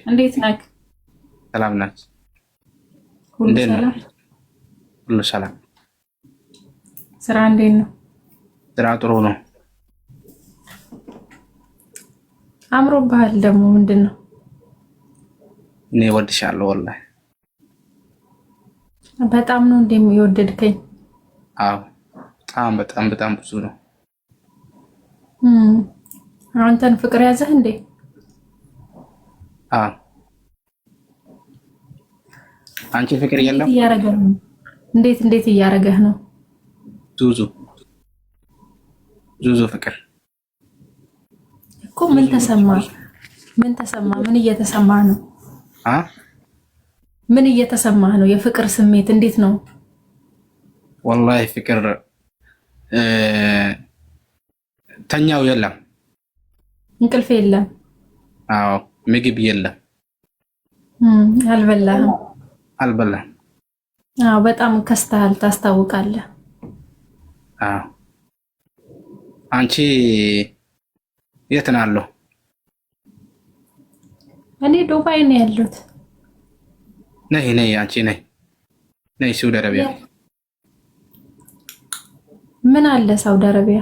እንዴት ነህ? ሰላም ናት። ሁሉ እንዴት ነው? ሰላም? ሁሉ ሰላም። ስራ እንዴት ነው? ስራ ጥሩ ነው። አምሮብሃል ደግሞ ምንድን ነው? እኔ እወድሻለሁ ወላሂ። በጣም ነው እንዴ የወደድከኝ? አዎ በጣም ብዙ ነው። አንተን ፍቅር ያዘህ እንዴ? አዎ አንቺ ፍቅር የለም? እያረገህ ነው? እንዴት እያረገህ ነው? ዙዙ ፍቅር እኮ ምን ተሰማ? ምን እየተሰማህ ነው? ምን እየተሰማህ ነው? የፍቅር ስሜት እንዴት ነው? ወላሂ ፍቅር ተኛው የለም፣ እንቅልፍ የለም። አዎ ምግብ የለም። አልበላህም? አልበላም። አዎ በጣም ከስተሃል፣ ታስታውቃለህ። አዎ አንቺ የት ነው ያለው? እኔ ዱባይ ነው ያለሁት። ነይ አንቺ ነይ ሳውዲ አረቢያ። ምን አለ ሳውዲ አረቢያ?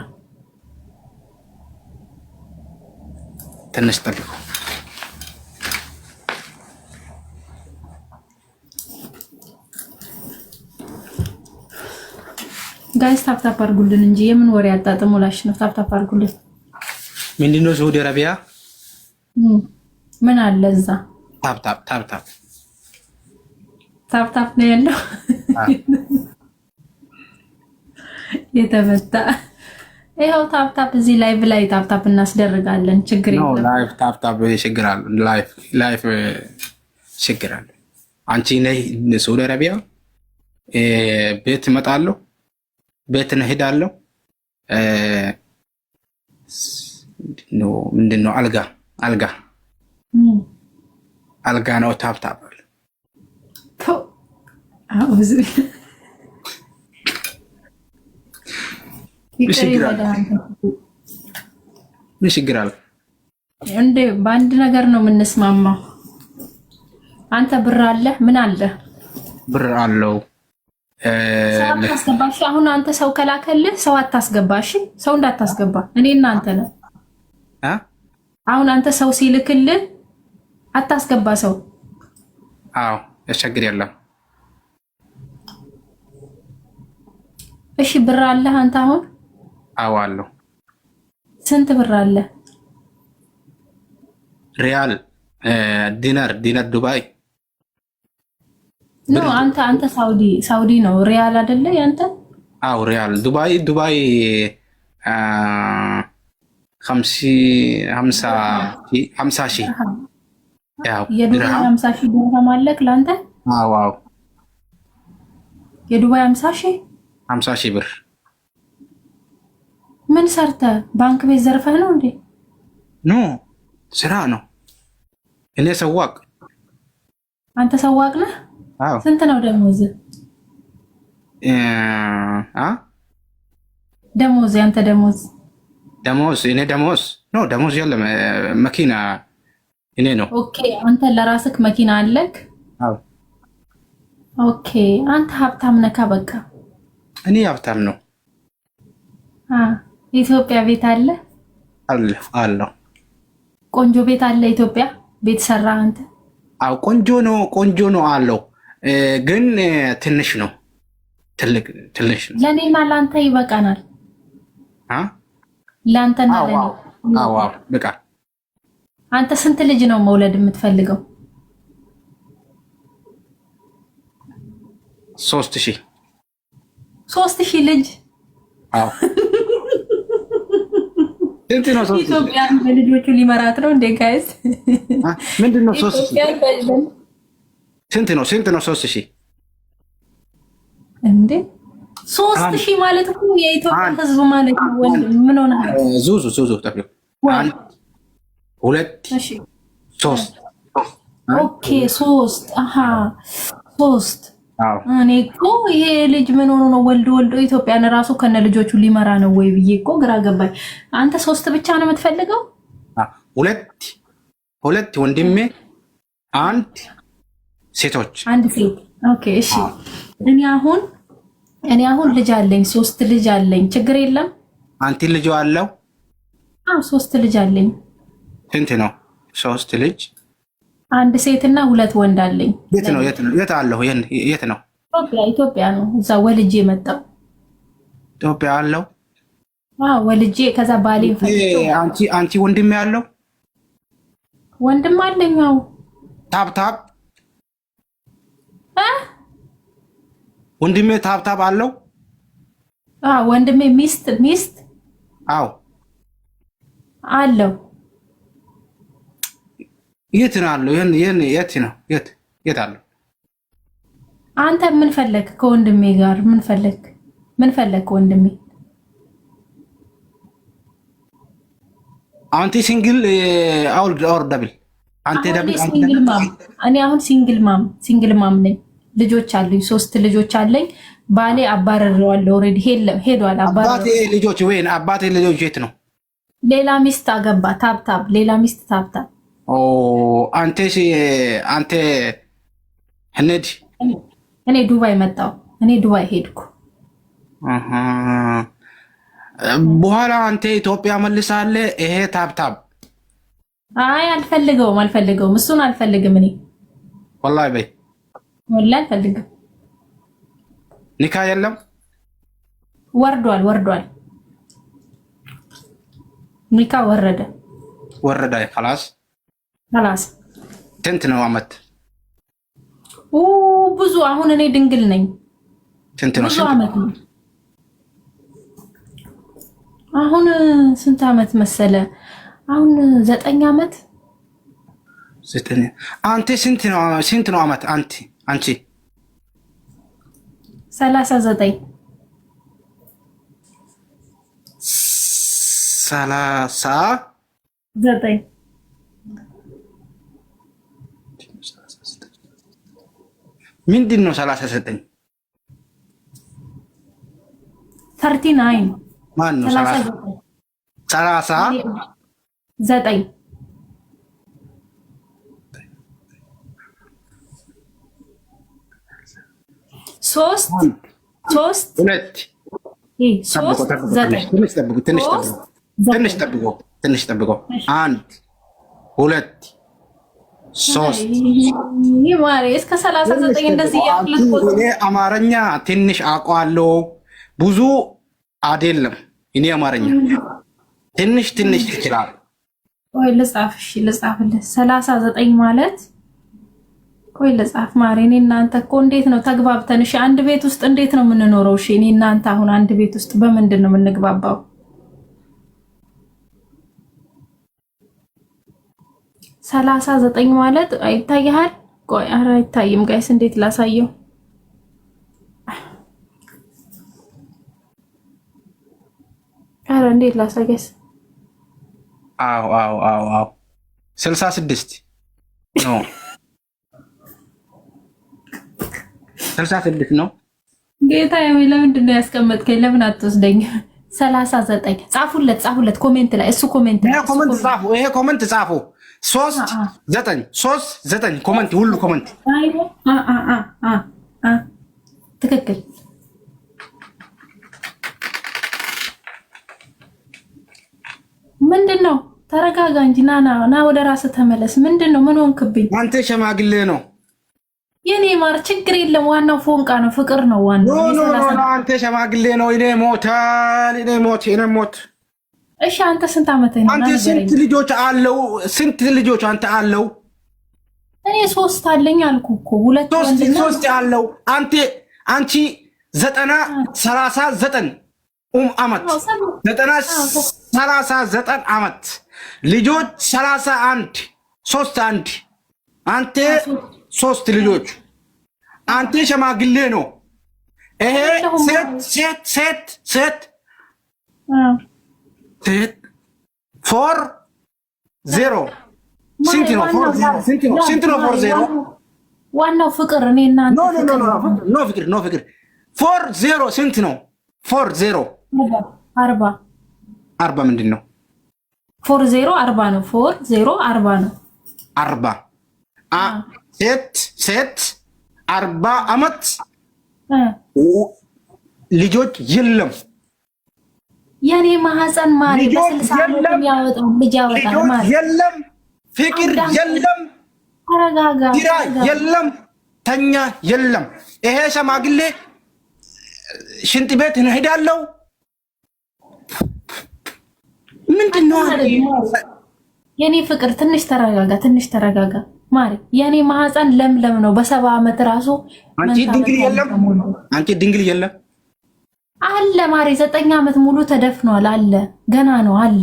ትንሽ ጠብቁ። ጋይስ ታፕታፕ አድርጉልን እንጂ የምን ወሬ አጣጥሙላሽ ነው? ታፕታፕ አድርጉልን። ምንድነው ሳውዲ አረቢያ? ምን አለ እዛ? ታፕታፕ ነው ያለው። የተመታ ይኸው ታፕታፕ እዚህ ላይቭ ላይ ታፕታፕ እናስደርጋለን። ችግር የለም። ላይቭ ታፕታፕ ይችግራል። ላይቭ ይችግራል። አንቺ ነይ ሳውዲ አረቢያ ቤት እመጣለሁ፣ ቤት እሄዳለሁ። ምንድነው አልጋ ነው ታፕታፕ ይችግራል እንዴ? በአንድ ነገር ነው የምንስማማው። አንተ ብር አለህ? ምን አለህ? ብር አለው። ሰው አታስገባሽ። አሁን አንተ ሰው ከላከልህ ሰው አታስገባሽ። ሰው እንዳታስገባ። እኔ እናንተ ነው። አሁን አንተ ሰው ሲልክልህ አታስገባ ሰው። አዎ ያስቸግር የለም። እሺ ብር አለህ አንተ አሁን? አዎ አለው። ስንት ብር አለ? ሪያል ዲናር ዱባይ ነው። አንተ ሳውዲ ነው ሪያል አይደለ ያንተ? አዎ ሪያል ዱባይ 50 ሺህ ያው የዱባይ 50 ሺህ ድርሃም አለክ ለአንተ? አዎ የዱባይ 50 ሺህ ብር። ምን ሰርተ? ባንክ ቤት ዘርፈህ ነው እንዴ? ኖ ስራ ነው። እኔ ሰዋቅ። አንተ ሰዋቅ ነህ? አዎ። ስንት ነው ደሞዝ? ደሞዝ ያንተ ደሞዝ? እኔ ደሞዝ የለም። መኪና እኔ ነው። ኦኬ አንተ ለራስክ መኪና አለክ? አዎ። ኦኬ አንተ ሀብታም ነካ በቃ። እኔ ሀብታም ነው። ኢትዮጵያ ቤት አለ? አለው። ቆንጆ ቤት አለ ኢትዮጵያ? ቤት ሰራ አንተ? አዎ ቆንጆ ነው አለው፣ ግን ትንሽ ነው። ትንሽ ነው። ለኔና ላንተ ይበቃናል። ላንተና ለኔ። አዎ በቃ። አንተ ስንት ልጅ ነው መውለድ የምትፈልገው? 3000 ልጅ? አዎ። ስንት ነው 3000? ኢትዮጵያን በልጆቹ ሊመራት ነው እንዴ ጋይስ? ምንድነው 3000? ስንት ነው 3000? እንዴ 3000 ማለት እኮ የኢትዮጵያ ሕዝብ ማለት ነው። ወንድ ምን ሆነ? ዙዙ ጠብቁ። 1 2 3 ኦኬ 3 አዎ። እኔ እኮ ይሄ ልጅ ምን ሆኖ ነው ወልዶ ኢትዮጵያን ራሱ ከነ ልጆቹ ሊመራ ነው ወይ ብዬ እኮ ግራ ገባኝ። አንተ 3 ብቻ ነው የምትፈልገው? ሁለት ወንድሜ አንድ ሴቶች አንድ ሴት። ኦኬ እሺ። እኔ አሁን ልጅ አለኝ፣ 3 ልጅ አለኝ። ችግር የለም። አንቲ ልጅ አለው? አዎ 3 ልጅ አለኝ። ስንት ነው? 3 ልጅ፣ አንድ ሴትና 2 ወንድ አለኝ። የት ነው? የት አለው? የት ነው? ኢትዮጵያ ነው። እዛ ወልጄ መጣሁ። ኢትዮጵያ አለው? አዎ ወልጄ ከዛ ባሌን ፈትቼ። አንቺ ወንድም ያለው? ወንድም አለኝ። አዎ ታብታብ ወንድሜ ታብታብ አለው? አዎ ወንድሜ ሚስት አዎ አለው። የት ነው አለው? የት ነው? የት አለው? አንተ ምን ፈለክ ከወንድሜ ጋር? ምን ፈለክ ወንድሜ? አንቲ ሲንግል ኦር ደብል? አንተ ደብል? እኔ አሁን ሲንግል ማም ነኝ። ልጆች አሉኝ፣ 3 ልጆች አለኝ። ባሌ አባረረዋለሁ። ኦሬዲ ሄዷል። አባቴ ልጆች የት ነው? ሌላ ሚስት አገባ። ታብታብ ሌላ ሚስት ታብታብ። ኦ አንተ ህነድ? እኔ ዱባይ መጣሁ። እኔ ዱባይ ሄድኩ። በኋላ አንተ ኢትዮጵያ መልሳለህ። ይሄ ታብታብ አይ አልፈልገውም። እሱን አልፈልግም። እኔ ወላሂ በይ አልፈልግም። ኒካ የለም? ወርዷል። ኒካ ወረደ። خلاص ስንት ነው አመት? ብዙ። አሁን እኔ ድንግል ነኝ። ስንት ነው? አመት ነው አሁን። ስንት አመት መሰለ? አሁን 9 አመት። አንተ ስንት ነው አመት? አንቺ 39 ምንድን ነው 39? 39 ማን ነው? 39 ሶስት ትንሽ ጠብቆ 1 2 3 እስከ 39 እንደዚህ ያልኩት። እኔ አማርኛ ትንሽ አውቀዋለሁ፣ ብዙ አይደለም። እኔ አማርኛ ትንሽ ይችላል። ቆይ ልጻፍልህ 39 ማለት ቆይ ልጻፍ ማሬ። እኔ እናንተ እኮ እንዴት ነው ተግባብተን? እሺ አንድ ቤት ውስጥ እንዴት ነው የምንኖረው? እሺ እኔ እናንተ አሁን አንድ ቤት ውስጥ በምንድን ነው የምንግባባው? 39 ማለት አይታይሃል? ቆይ ኧረ አይታይም ጋይስ፣ እንዴት ላሳየው? ኧረ እንዴት ላሳየስ? አዎ 66 ነው 66 ነው። ጌታ ወይ ለምንድን ነው ያስቀመጥከኝ? ለምን አትወስደኝ? 39 ጻፉለት ኮሜንት ላይ። እሱ ኮሜንት ጻፉ። ይሄ ኮሜንት ጻፉ። 39 ኮሜንት፣ ሁሉ ኮሜንት ትክክል። ምንድን ነው? ተረጋጋ እንጂ ና ወደ ራስህ ተመለስ። ምንድን ነው? ምን ሆንክብኝ? አንተ ሸማግሌ ነው የኔ ማር። ችግር የለም። ዋናው ፎንቃ ነው፣ ፍቅር ነው ዋናው። አንተ ሸማግሌ ነው። እኔ ሞት። እሺ አንተ ስንት ዓመት ነው? አንተ ስንት ልጆች አለው? አንተ አለው? እኔ 3 አለኝ አልኩ እኮ። 2 3 አለው። አንቺ 39 ዓመት 39 ዓመት ልጆች 31 3 አንተ 3 ልጆች። አንተ ሸማግሌ ነው። ይሄ ሴት 4-0 ስንት ነው? 4-0 ዋናው ፍቅር። እኔ እና ኖ ፍቅር 4-0 ስንት ነው? 4-0 40 ምንድን ነው? 40 40 ነው። 40 40 ነው። ሴት 40 ዓመት ልጆች የለም። የኔ ማህፀን ማሪ በ60 ዓመት የሚያወጣው ልጅ ያወጣል ማለት የለም። ፍቅር የለም። ተረጋጋ። የለም። ተኛ የለም። ይሄ ሸማግሌ ሽንት ቤት እንሄዳለው ምንድነው? የኔ ፍቅር ትንሽ ተረጋጋ ማሪ። የኔ ማህፀን ለምለም ነው። በ70 ዓመት ራሱ አንቺ ድንግል የለም አለ ማሪ። 9 ዓመት ሙሉ ተደፍኗል አለ። ገና ነው አለ።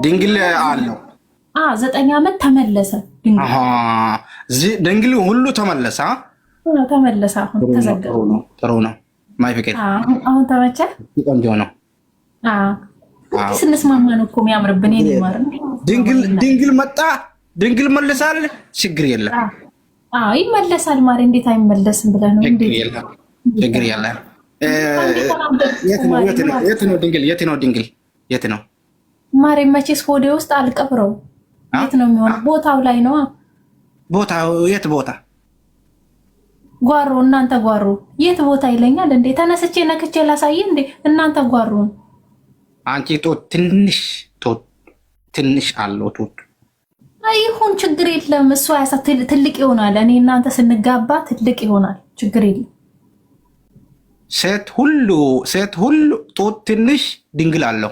ድንግል አለው 9 ዓመት ተመለሰ። ድንግል ሁሉ ተመለሰ። አሁን ተዘጋ። ጥሩ ነው። ማይ ፍቅር አሁን ተመቸ። ቆንጆ ነው። ስንስማማ ነው እኮ የሚያምርብን። የኔ ማር ድንግል መጣ፣ ድንግል መልሳል። ችግር የለም። ይመለሳል ማሪ። እንዴት አይመለስም ብለህ ነው? ችግር የለም። የት ነው ድንግል? የት ነው ማሪ? መቼስ ሆዴ ውስጥ አልቀብረው። የት ነው የሚሆነው? ቦታው ላይ ነው። ቦታው የት ቦታ? ጓሮ። እናንተ ጓሮ የት ቦታ ይለኛል እንዴ? ተነስቼ ነክቼ ላሳይ እንዴ? እናንተ ጓሮን። አንቺ ትንሽ አለው ጡት። አይሁን ችግር የለም። እሱ ያሳ ትልቅ ይሆናል። እኔ እናንተ ስንጋባ ትልቅ ይሆናል። ችግር የለም። ሴት ሁሉ ጡት ትንሽ ድንግል አለው።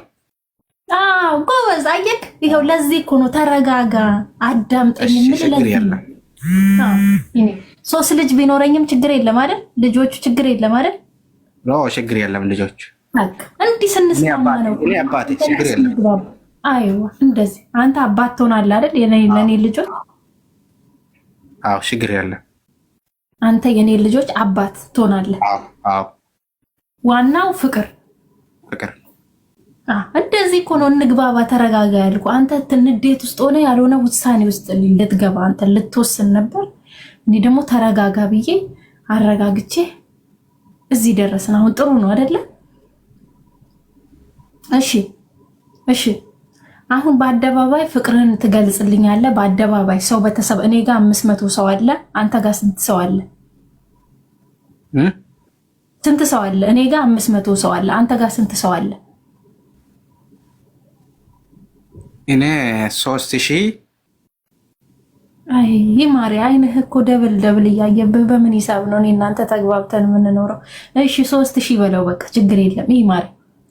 ጎበዝ አየክ። ይኸው ለዚህ እኮ ነው። ተረጋጋ፣ አዳምጠኝ። ሶስት ልጅ ቢኖረኝም ችግር የለም አይደል? ልጆቹ ችግር የለም አይደል? ችግር የለም ልጆች። እንዲህ ስንስማማ ነው። እኔ አባቴ ችግር የለም። አይዋ እንደዚህ አንተ አባት ትሆናለህ አይደል? ለኔ ልጆች ችግር የለም። አንተ የኔ ልጆች አባት ትሆናለህ። ዋናው ፍቅር። እንደዚህ እኮ ነው። እንግባባ፣ ተረጋጋ ያልኩ። አንተ ንዴት ውስጥ ሆነ ያልሆነ ውሳኔ ውስጥ ልትገባ አንተ ልትወስን ነበር። እኔ ደግሞ ተረጋጋ ብዬ አረጋግቼ እዚህ ደረስን። አሁን ጥሩ ነው አይደለ? እሺ። አሁን በአደባባይ ፍቅርህን ትገልጽልኛለህ። በአደባባይ ሰው በተሰብ እኔ ጋር 500 ሰው አለ። አንተ ጋር ስንት ሰው አለ? ስንት ሰው አለ? እኔ ጋር 500 ሰው አለ። አንተ ጋር ስንት ሰው አለ? እኔ 3000። አይ ማሪ፣ አይንህ እኮ ደብል እያየብህ በምን ሂሳብ ነው እኔ እናንተ ተግባብተን የምንኖረው? እሺ 3000 በለው በቃ ችግር የለም። ይሄ ማሪ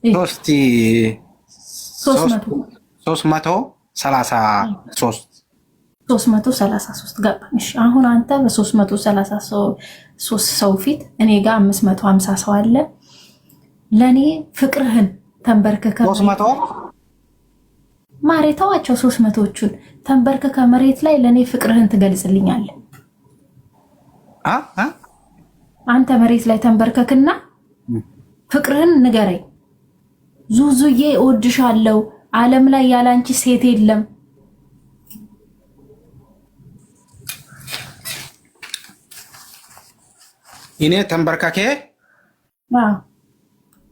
333 ገባሽ? አሁን አንተ በ333 ሰው ፊት እኔ ጋር 550 ሰው አለ። ለኔ ፍቅርህን ተንበርከከ ማሬ ተዋቸው። 300ዎቹን ተንበርከከ መሬት ላይ ለኔ ፍቅርህን ትገልጽልኛለህ። አንተ መሬት ላይ ተንበርከክና ፍቅርህን ንገረኝ። ዙዙዬ እወድሻለሁ፣ ዓለም ላይ ያላንቺ ሴት የለም። እኔ ተንበርከኬ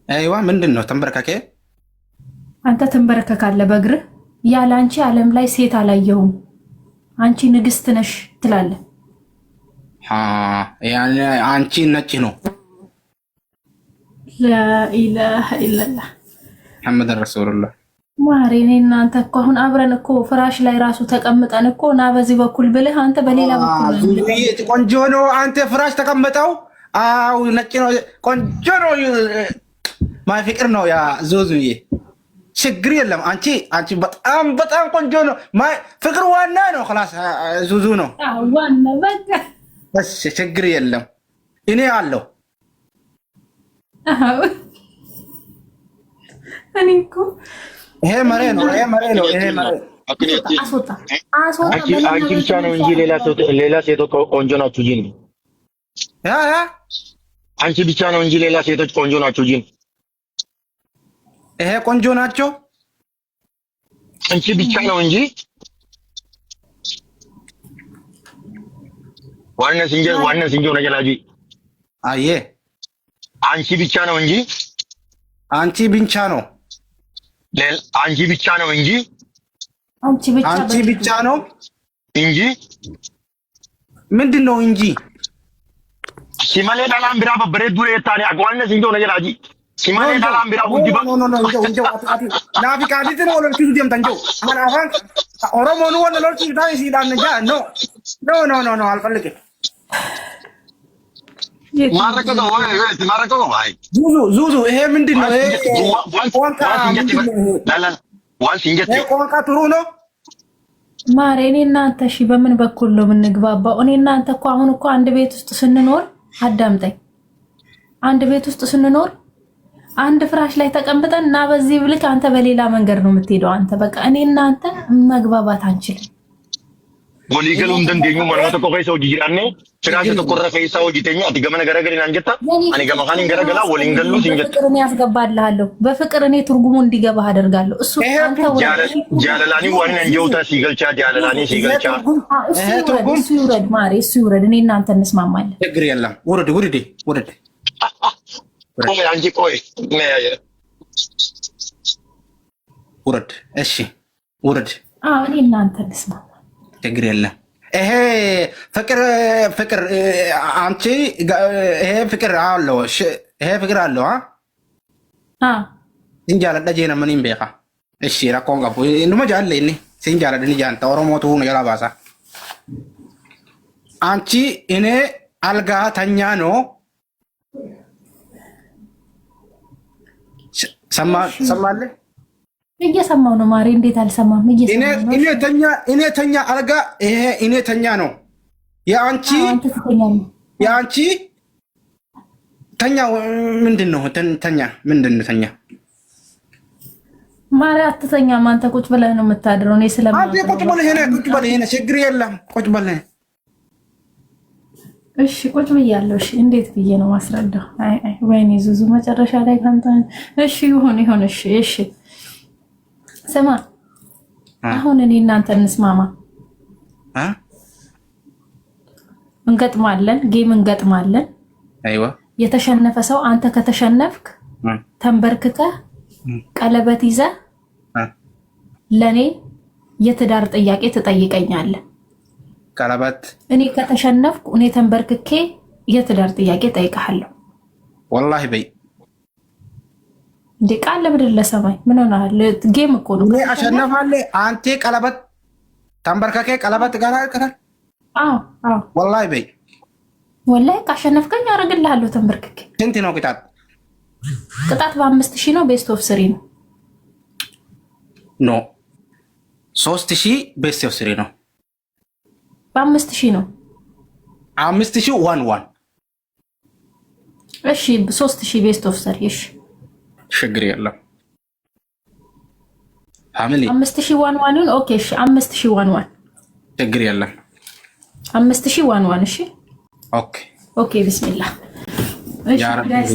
አይዋ ምንድን ነው ተንበርከኬ? አንተ ትንበረከካለህ በእግርህ። ያላንቺ ዓለም ላይ ሴት አላየሁም፣ አንቺ ንግስት ነሽ ትላለህ። ያኔ አንቺ ነጭ ነው። ላኢላሃ ኢላላህ መሐመድ ረሱሉላህ። ማሪ እኔ እናንተ እኮ አሁን አብረን እኮ ፍራሽ ላይ ራሱ ተቀምጠን እኮ ና በዚህ በኩል ብልህ አንተ በሌላ በኩል ቆንጆ ነው። አንተ ፍራሽ ተቀምጠው ነጭ ነው። ቆንጆ ነው። ማይ ፍቅር ነው ያ ዙዙዬ። ችግር የለም። አንቺ በጣም ቆንጆ ነው። ማይ ፍቅር ዋና ነው። خلاص ዙዙ ነው ዋና በቃ። እሺ ችግር የለም። እኔ አለው እኔ እኮ ይሄ መሬ ነው። አስወጣ። አንቺ ብቻ ነው እንጂ ሌላ ሴቶች ቆንጆ ናችሁ ጂን። አንቺ ብቻ ነው እንጂ ሌላ ሴቶች ቆንጆ ናችሁ ጂን። ይሄ ቆንጆ ናቸው። አንቺ ብቻ ነው እንጂ ዋና ሲንጆ ነጀላጂ። አየ አንቺ ብቻ ነው እንጂ አንቺ ብቻ ነው አንቺ ብቻ ነው እንጂ አንቺ ብቻ ነው እንጂ ምንድን ነው እንጂ ሲማሌ ዳላም ቢራ በበሬት ዱሬ ታኒ አቋነ ሲንጆ ነገር አጂ ሲማሌ ዳላም ቢራ ውዲባ ኖ እንጆ ናፊ ካዲት ነው ወለልኪሱ ደም ተንጆ አማን አፋን ኦሮሞ ነው ወለልኪሱ ታይ ሲዳን ነጃ ኖ አልፈልግም ማረከው ወይ ማረከው ባይ ዙዙ ይሄ ምንድን ነው ይሄ ዋን ሲንጀት ቋንቋ ጥሩ ነው ማሬ እኔ እናንተ እሺ በምን በኩል ነው የምንግባባው? እኔ እናንተ እኮ አሁን እኮ አንድ ቤት ውስጥ ስንኖር አዳምጠኝ። አንድ ቤት ውስጥ ስንኖር አንድ ፍራሽ ላይ ተቀምጠን እና በዚህ ብልክ አንተ በሌላ መንገድ ነው የምትሄደው። አንተ በቃ እኔ እናንተ መግባባት አንችልም። ወሊገሉ እንደንደኙ ማለት እኮ ከይሰው ጂራኔ ፍራሽ ተቆረ ከይሰው ጂተኛ አትገመነ ገረገሪና አንጀታ አኔ ገመኻኒን ገረገላ ወሊንገሉ ሲንጀት ፍቅርን ያስገባልሃለሁ። በፍቅር እኔ ትርጉሙ እንዲገባህ አደርጋለሁ። እሱ አንተ ጃለላኒ ዋን አንጀውታ ሲገልቻ ጃለላኒ ሲገልቻ እሱ ይውረድ ማሬ እሱ ይውረድ። እኔ እናንተ እንስማማለን። ችግር የለም። ውረድ ቆይ አንጂ ቆይ ውረድ። እሺ ውረድ። እኔ እናንተ እንስማማለን። ችግር የለም። ይሄ ፍቅር አንቺ ይሄ ፍቅር አለው ይሄ ፍቅር አለው ሲንጃለ ደጀነ ምንም ቤካ እሺ ራኮን ጋር እንደ መጃለ እኔ ሲንጃለ ደን ጃንታ ኦሮሞቱ ነው ያላባሳ አንቺ እኔ አልጋ ተኛ ነው ሰማለ እየሰማው ነው ማሬ። እንዴት አልሰማም? እኔ ተኛ አልጋ ይሄ እኔ ተኛ ነው። የአንቺ ተኛ ምንድን ነው? ተኛ ምንድን ነው? ተኛ ማሬ አትተኛም። አንተ ቁጭ ብለህ ነው የምታድረው። እኔ አንተ ቁጭ ብለህ ሄነ ችግር የለም። ቁጭ ብለህ እሺ ቁጭ ብያለሁ። እሺ እንዴት ብዬ ነው ማስረዳው? አይ ወይኔ ዙዙ መጨረሻ ላይ ካንተ እሺ ይሁን እሺ ስማ አሁን እኔ እናንተ እንስማማ። እንገጥማለን፣ ጌም እንገጥማለን። አይዋ የተሸነፈ ሰው አንተ ከተሸነፍክ ተንበርክከህ ቀለበት ይዘህ ለኔ የትዳር ጥያቄ ትጠይቀኛለህ። ቀለበት እኔ ከተሸነፍኩ እኔ ተንበርክኬ የትዳር ጥያቄ ጠይቀሃለሁ። ወላሂ በይ እንዴ ቃል ለምድር ለሰማይ ምን ሆነሃል? ጌም እኮ ነው። እኔ አሸነፋለሁ። አንተ ቀለበት ተንበርከከ ቀለበት ጋር አልከታል። አዎ ወላሂ በይ ወላሂ ካሸነፍከኝ አደርግልሃለሁ ተንበርክኬ። ስንት ነው ቅጣት? ቅጣት በ5000 ነው። ቤስት ኦፍ 3 ነው። ኖ 3000 ቤስት ኦፍ 3 ነው። በ5000 ነው። 5000 1 እሺ 3000 ቤስት ኦፍ 3 እሺ ችግር የለም። ፋሚሊ 5000 ኦኬ እሺ 5000 ችግር የለም። 5000 እሺ ኦኬ ቢስሚላህ እሺ ጋይስ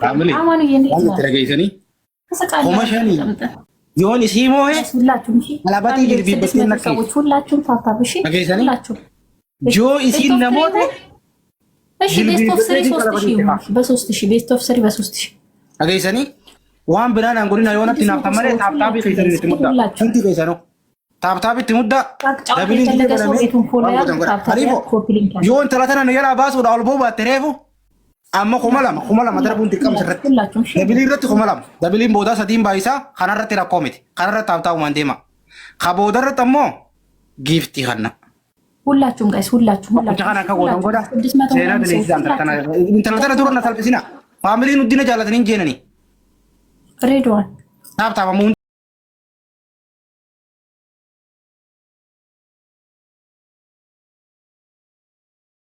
ፋሚሊ ተረጋይተኒ ኮመሻኒ ዮኒ ሲሞሄ ሁላችሁም እሺ አላባቲ ጅርቢ በተነከ ሁላችሁም ታታብ እሺ ሁላችሁም ጆ ኢሲን ለሞት እሺ ቤስት ኦፍ 3 3000 በ3000 ቤስት ኦፍ 3 በ3000 አገይሰኒ ዋን ብናን አንጎሪና የሆነ ትናፍታመረ ታብታቢ ከይሰኒ ትሙዳ እንት ከይሰኖ ታብታቢ ትሙዳ ደብሊ ዮን ተላተና ነው ያላ ባሱ ዳልቦ ባተሬፉ አማ ኮመላ ማተረቡን ትቀም ሰረት ደብሊ ረት ኮመላ ደብሊን ቦዳ ሰዲን ባይሳ ካናረት ራቆሚት ካናረት ታብታው ማንዴማ ካቦደረት አሞ ጊፍት ይኸና ሁላችሁም ጋይስ ሁላችሁም ካና ካጎዳን ጎዳ ሴና ደሊዛን ተላተና ዱርና ታልበሲና ፋሚሊ ኑዲነ ጃላተን እንጀነኒ ሬድዋን ታብታባ